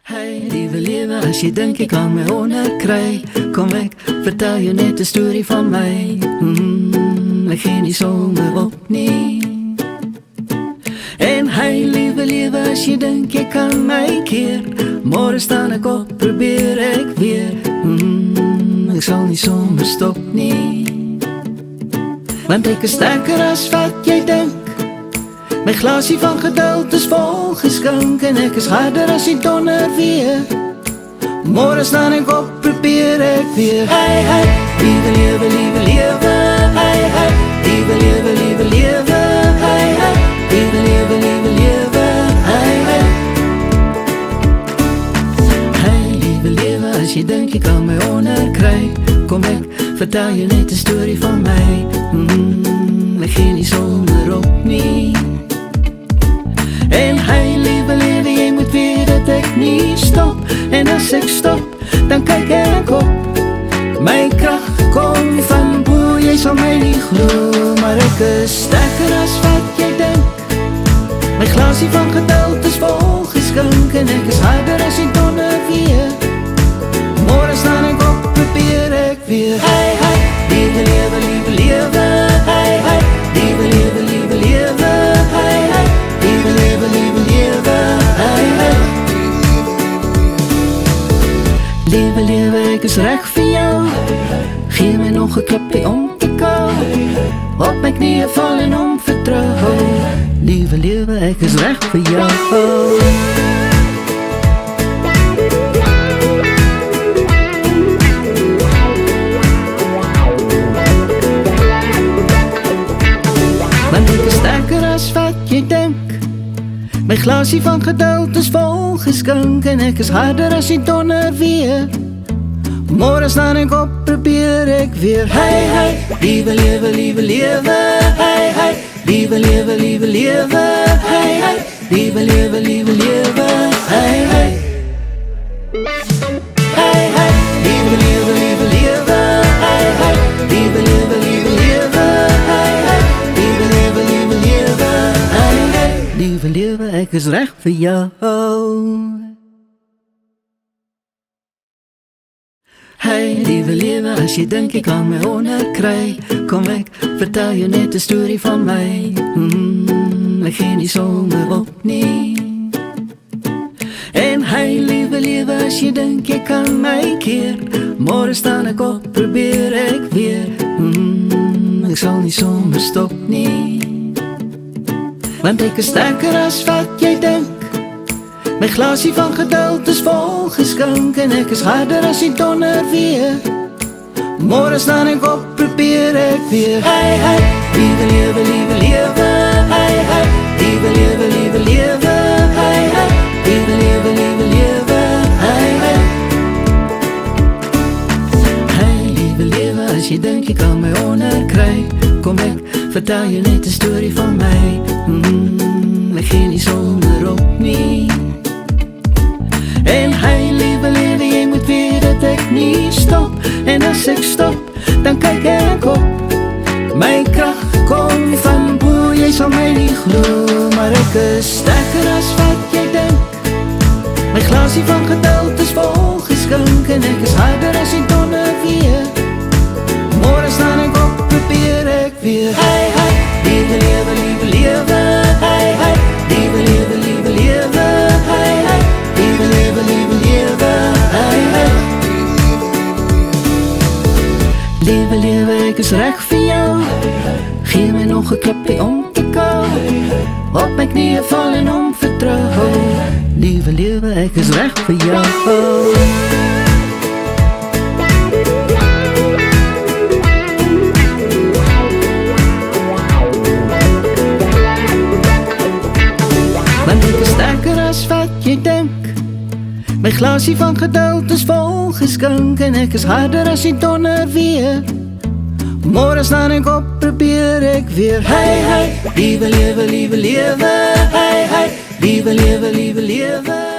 Hey, lieve lewe, als je denkt ik kan me onderkrijgen, kom ik, vertel je net de story van mij. Ik ging niet zomaar op niet. En hey, lieve lewe, als je denkt je kan mij keer, morgen sta ik op, probeer ik weer. Ik zal niet zomaar stop niet. Want ik is sterker als wat jij denkt. Mijn glaasje van geduld is vol geschonken en ik is harder als die donder weer. Morgen sta ik op, probeer ik weer. Hey, hey, lieve lewe, lieve lewe. Hey, hey, lieve lewe, lieve lewe. Hey, hey, lieve lewe, lieve lewe. Hey, hey. Hey, lieve lewe, als je denkt je kan me onderkrijgen, kom ik, vertel je net de story van mij. Ik ging niet zomaar op niet. En hey, lieve lewe, je moet weer dat ik niet stop. En als ik stop, dan kijk ik op. Mijn kracht komt van boer, jij zal mij niet geloven. Maar ik is sterker als wat jij denkt. Mijn glaasje van geduld is vol geschonken en ik is harder als die donder weer. Morgen sta ik op, probeer ik weer. Hey, hey, lieve lewe, lieve lewe. Hey, hey, lieve lewe, lieve lewe. Hey, hey, lieve lewe, lieve lewe. Hey, hey. Lieve lewe, ik is recht voor jou. Geef me nog een klapje om te komen. Op mijn knieën vallen om vertrouwen. Lieve lewe, ik is recht voor jou. Want ik is sterker als wat je denkt. Mijn glaasje van geduld is vol geschonken en ik is harder als die donder weer. Morgen sta ik op, probeer ik weer. Hey, hey, lieve lewe, lieve lewe. Hey, hey, lieve lewe, lieve lewe. Hey, hey, lieve lewe, lieve lewe. Hey, hey. Hey, hey, lieve lewe, lieve lewe. Hey, hey, lieve lewe, lieve lewe. Hey, hey, lieve lewe, lieve lewe. Hey, hey, lieve lewe, ik is recht voor jou. Hey, lieve lewe, als je denkt ik kan me onderkrijgen, kom ik, vertel je net de story van mij. Ik ging niet zomaar op niet. En hey, lieve lewe, als je denkt je kan mij keer, morgen sta ik op, probeer ik weer. Ik zal niet zomaar stop niet. Want ik is sterker als wat jij denkt. Mijn glaasje van geduld is vol geschonken en ik is harder als die donder weer. Morgen sta ik op, probeer ik weer. Hey, hey, lieve lewe, lieve lewe. Hey, hey, lieve lewe, lieve lewe. Hey, hey, lieve lewe, lieve lewe. Hey, hey. Hey, lieve lewe, als je denkt je kan me onderkrijgen, kom ik, vertel je net de story van mij. Ik ging niet zomaar op niet. En hey, lieve lewe, je moet weer dat ik niet stop. En als ik stop, dan kijk ik op. Mijn kracht komt van boer, jij zal mij niet geloven. Maar ik is sterker als wat jij denkt. Mijn glaasje van geduld is vol geschonken en ik is harder als die donder weer. Morgen sta ik op, probeer ik weer. Hey, hey, lieve lewe, lieve lewe. Hey, hey, lieve lewe, lieve lewe. Hey, hey, lieve lewe, lieve lewe. Hey, hey. Lieve lewe, ik is recht voor jou. Geef me nog een klapje om te komen. Op mijn knieën vallen om vertrouwen. Lieve lewe, ik is recht voor jou. Want ik is sterker als wat je denkt. Mijn glaasje van geduld is vol geschonken en ik is harder als die donder weer. Morgen sta ik op, probeer ik weer. Hey, hey, lieve lewe, lieve lewe. Hey, hey, lieve lewe, lieve lewe.